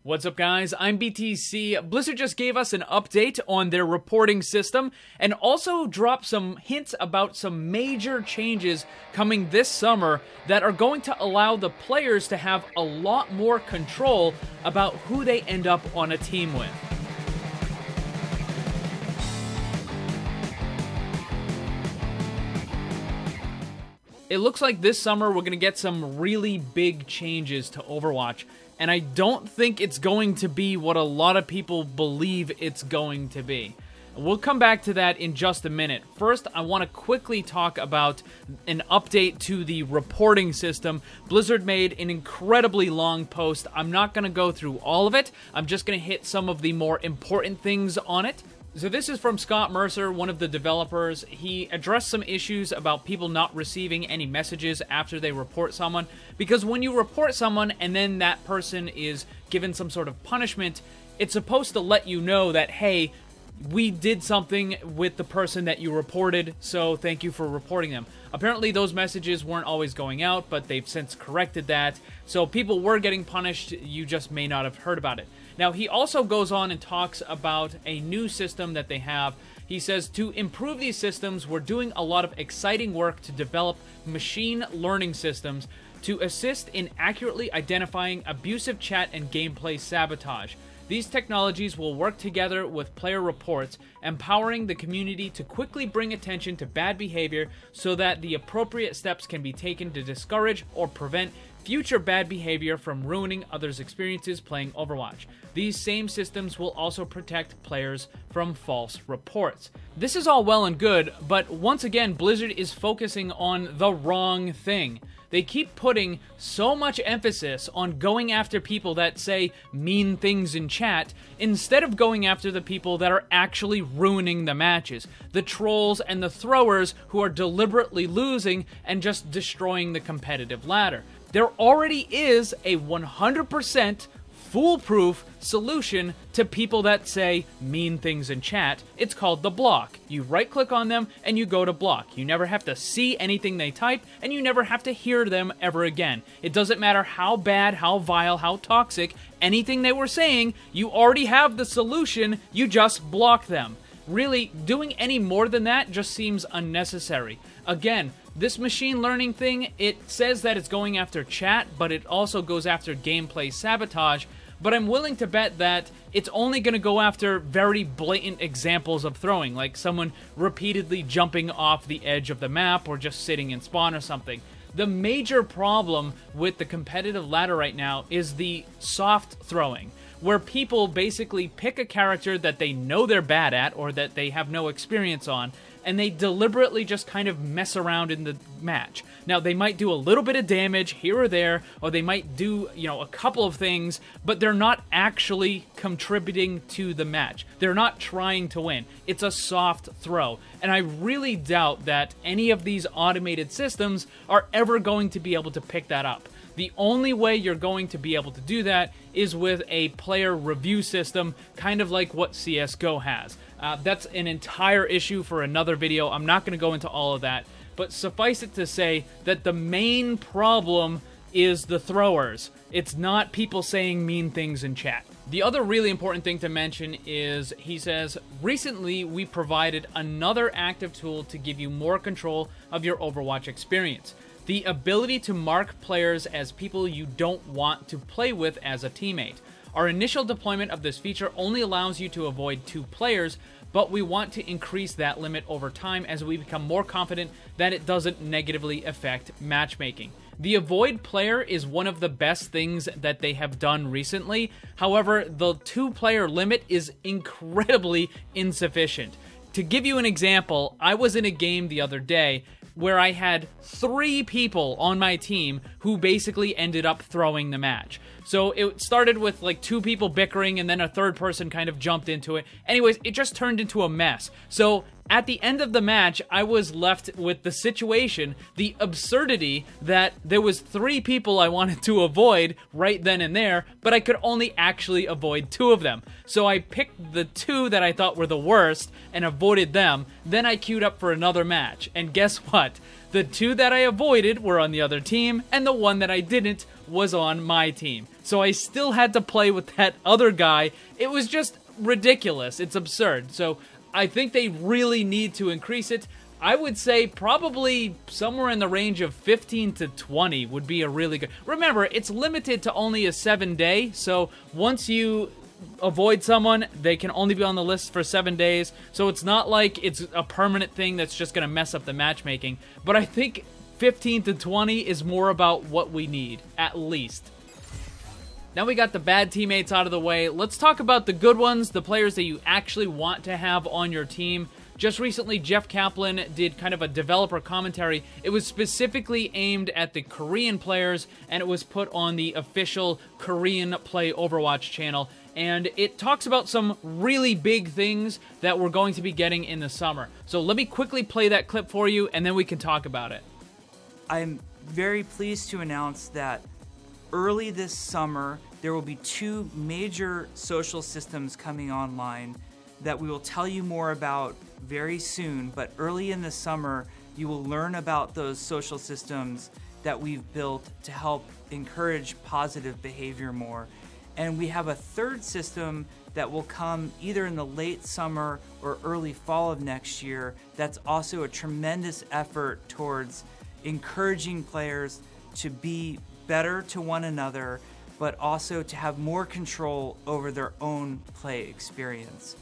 What's up, guys? I'm BTC. Blizzard just gave us an update on their reporting system and also dropped some hints about some major changes coming this summer that are going to allow the players to have a lot more control about who they end up on a team with. It looks like this summer we're going to get some really big changes to Overwatch, and I don't think it's going to be what a lot of people believe it's going to be. We'll come back to that in just a minute. First, I want to quickly talk about an update to the reporting system. Blizzard made an incredibly long post. I'm not going to go through all of it. I'm just going to hit some of the more important things on it. So this is from Scott Mercer, one of the developers. He addressed some issues about people not receiving any messages after they report someone, because when you report someone and then that person is given some sort of punishment, it's supposed to let you know that, hey, we did something with the person that you reported, so thank you for reporting them. Apparently those messages weren't always going out, but they've since corrected that, so people were getting punished, you just may not have heard about it. Now, he also goes on and talks about a new system that they have. He says, to improve these systems, we're doing a lot of exciting work to develop machine learning systems to assist in accurately identifying abusive chat and gameplay sabotage. These technologies will work together with player reports, empowering the community to quickly bring attention to bad behavior so that the appropriate steps can be taken to discourage or prevent future bad behavior from ruining others' experiences playing Overwatch. These same systems will also protect players from false reports. This is all well and good, but once again, Blizzard is focusing on the wrong thing. They keep putting so much emphasis on going after people that say mean things in chat instead of going after the people that are actually ruining the matches. The trolls and the throwers who are deliberately losing and just destroying the competitive ladder. There already is a 100% foolproof solution to people that say mean things in chat. It's called the block. You right-click on them and you go to block. You never have to see anything they type, and you never have to hear them ever again. It doesn't matter how bad, how vile, how toxic, anything they were saying, you already have the solution, you just block them. Really, doing any more than that just seems unnecessary. Again, this machine learning thing, it says that it's going after chat, but it also goes after gameplay sabotage. But I'm willing to bet that it's only going to go after very blatant examples of throwing, like someone repeatedly jumping off the edge of the map or just sitting in spawn or something. The major problem with the competitive ladder right now is the soft throwing, where people basically pick a character that they know they're bad at or that they have no experience on, and they deliberately just kind of mess around in the match. Now, they might do a little bit of damage here or there, or they might do, a couple of things, but they're not actually contributing to the match. They're not trying to win. It's a soft throw, and I really doubt that any of these automated systems are ever going to be able to pick that up. The only way you're going to be able to do that is with a player review system, kind of like what CSGO has. That's an entire issue for another video. I'm not going to go into all of that, but suffice it to say that the main problem is the throwers. It's not people saying mean things in chat. The other really important thing to mention is, he says, recently we provided another active tool to give you more control of your Overwatch experience. The ability to mark players as people you don't want to play with as a teammate. Our initial deployment of this feature only allows you to avoid 2 players, but we want to increase that limit over time as we become more confident that it doesn't negatively affect matchmaking. The avoid player is one of the best things that they have done recently. However, the 2-player limit is incredibly insufficient. To give you an example, I was in a game the other day where I had 3 people on my team who basically ended up throwing the match. So it started with like 2 people bickering, and then a third person kind of jumped into it. Anyways, it just turned into a mess. So at the end of the match, I was left with the situation, the absurdity that there was 3 people I wanted to avoid right then and there, but I could only actually avoid 2 of them. So I picked the 2 that I thought were the worst and avoided them. Then I queued up for another match. And guess what? The 2 that I avoided were on the other team, and the one that I didn't was on my team. so I still had to play with that other guy. It was just ridiculous. It's absurd. So I think they really need to increase it. I would say probably somewhere in the range of 15 to 20 would be a really good... Remember, it's limited to only a 7-day, so once you avoid someone, they can only be on the list for 7 days, so it's not like it's a permanent thing that's just going to mess up the matchmaking. But I think 15 to 20 is more about what we need, at least. Now we got the bad teammates out of the way. Let's talk about the good ones, the players that you actually want to have on your team. Just recently, Jeff Kaplan did kind of a developer commentary. It was specifically aimed at the Korean players, and it was put on the official Korean Play Overwatch channel. And it talks about some really big things that we're going to be getting in the summer. So let me quickly play that clip for you, and then we can talk about it. I'm very pleased to announce that early this summer, there will be 2 major social systems coming online that we will tell you more about very soon, but early in the summer, you will learn about those social systems that we've built to help encourage positive behavior more. And we have a 3rd system that will come either in the late summer or early fall of next year that's also a tremendous effort towards encouraging players to be better to one another, but also to have more control over their own play experience.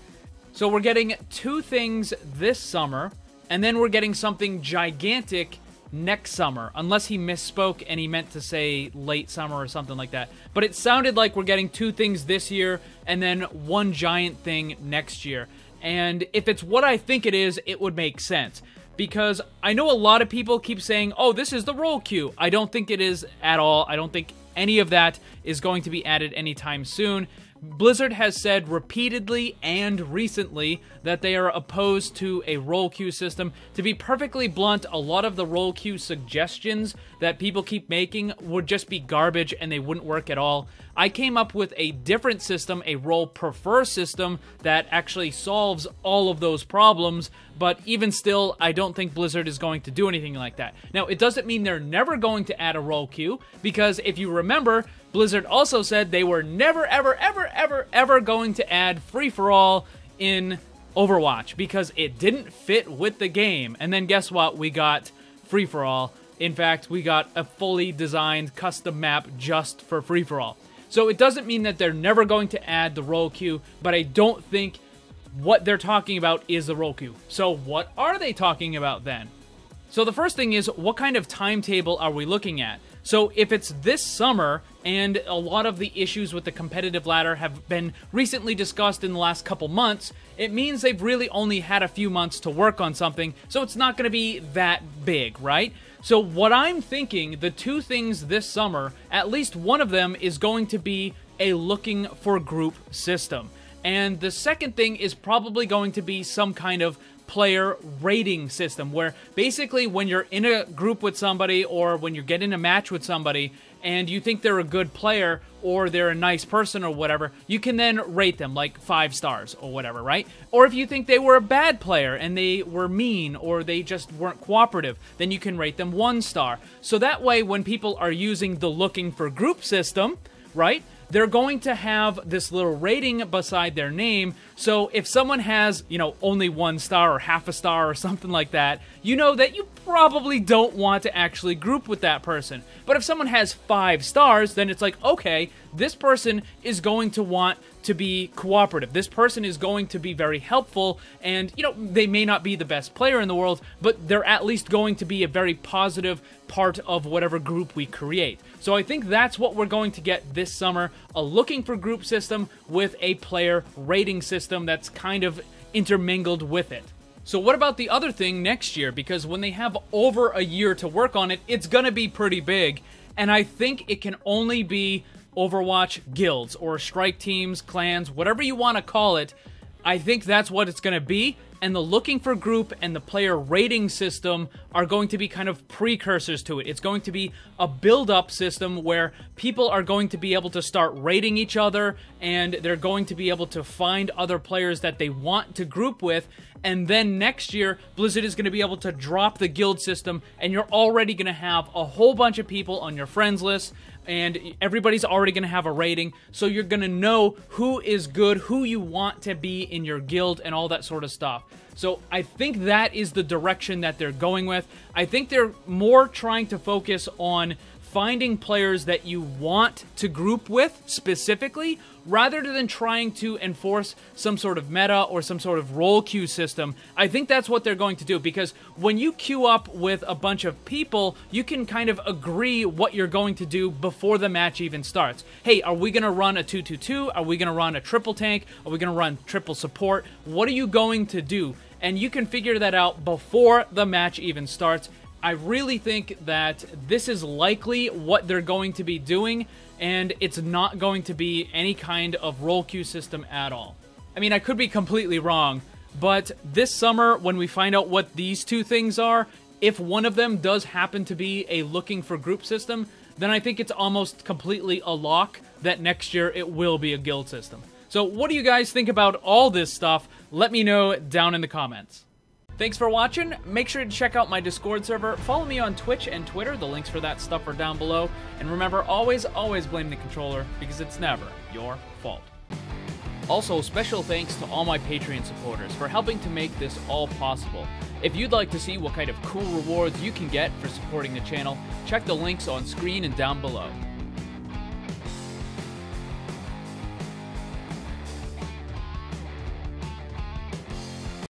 So we're getting 2 things this summer, and then we're getting something gigantic next summer, unless he misspoke and he meant to say late summer or something like that. But it sounded like we're getting 2 things this year, and then 1 giant thing next year. And if it's what I think it is, it would make sense. Because I know a lot of people keep saying, oh, this is the role queue. I don't think it is at all. I don't think any of that is going to be added anytime soon. Blizzard has said repeatedly and recently that they are opposed to a role queue system. To be perfectly blunt, a lot of the role queue suggestions that people keep making would just be garbage and they wouldn't work at all. I came up with a different system, a role prefer system that actually solves all of those problems, but even still, I don't think Blizzard is going to do anything like that. Now, it doesn't mean they're never going to add a role queue, because if you remember, Blizzard also said they were never, ever, ever, ever, ever going to add free-for-all in Overwatch because it didn't fit with the game. And then guess what? We got free-for-all. In fact, we got a fully designed custom map just for free-for-all. So it doesn't mean that they're never going to add the role queue, but I don't think what they're talking about is the role queue. So what are they talking about then? So the first thing is, what kind of timetable are we looking at? So if it's this summer, and a lot of the issues with the competitive ladder have been recently discussed in the last couple months, it means they've really only had a few months to work on something, so it's not going to be that big, right? So what I'm thinking, the 2 things this summer, at least one of them is going to be a looking for group system. And the second thing is probably going to be some kind of player rating system where basically when you're in a group with somebody or when you get in a match with somebody and you think they're a good player or they're a nice person or whatever, you can then rate them like 5 stars or whatever, right? Or if you think they were a bad player and they were mean or they just weren't cooperative, then you can rate them 1 star. So that way when people are using the looking for group system, right, they're going to have this little rating beside their name, so if someone has, you know, only 1 star or half a star or something like that, you know that you probably don't want to actually group with that person. But if someone has 5 stars, then it's like, okay, this person is going to want to be cooperative. This person is going to be very helpful, and, you know, they may not be the best player in the world, but they're at least going to be a very positive part of whatever group we create. So I think that's what we're going to get this summer, a looking for group system with a player rating system that's kind of intermingled with it. So what about the other thing next year? Because when they have over a year to work on it, it's going to be pretty big, and I think it can only be Overwatch guilds or strike teams, clans, whatever you want to call it. I think that's what it's going to be, and the looking for group and the player rating system are going to be kind of precursors to it. It's going to be a build-up system where people are going to be able to start rating each other, and they're going to be able to find other players that they want to group with, and then next year, Blizzard is going to be able to drop the guild system, and you're already going to have a whole bunch of people on your friends list. and everybody's already going to have a rating, so you're going to know who is good, who you want to be in your guild, and all that sort of stuff. So I think that is the direction that they're going with. I think they're more trying to focus on finding players that you want to group with specifically, rather than trying to enforce some sort of meta or some sort of role queue system. I think that's what they're going to do, because when you queue up with a bunch of people, you can kind of agree what you're going to do before the match even starts. Hey, are we going to run a 2-2-2? Are we going to run a triple tank? Are we going to run triple support? What are you going to do? And you can figure that out before the match even starts. I really think that this is likely what they're going to be doing, and it's not going to be any kind of role queue system at all. I mean, I could be completely wrong, but this summer, when we find out what these two things are, if one of them does happen to be a looking for group system, then I think it's almost completely a lock that next year it will be a guild system. So what do you guys think about all this stuff? Let me know down in the comments. Thanks for watching. Make sure to check out my Discord server. Follow me on Twitch and Twitter. The links for that stuff are down below. And remember, always blame the controller, because it's never your fault. Also, special thanks to all my Patreon supporters for helping to make this all possible. If you'd like to see what kind of cool rewards you can get for supporting the channel, check the links on screen and down below.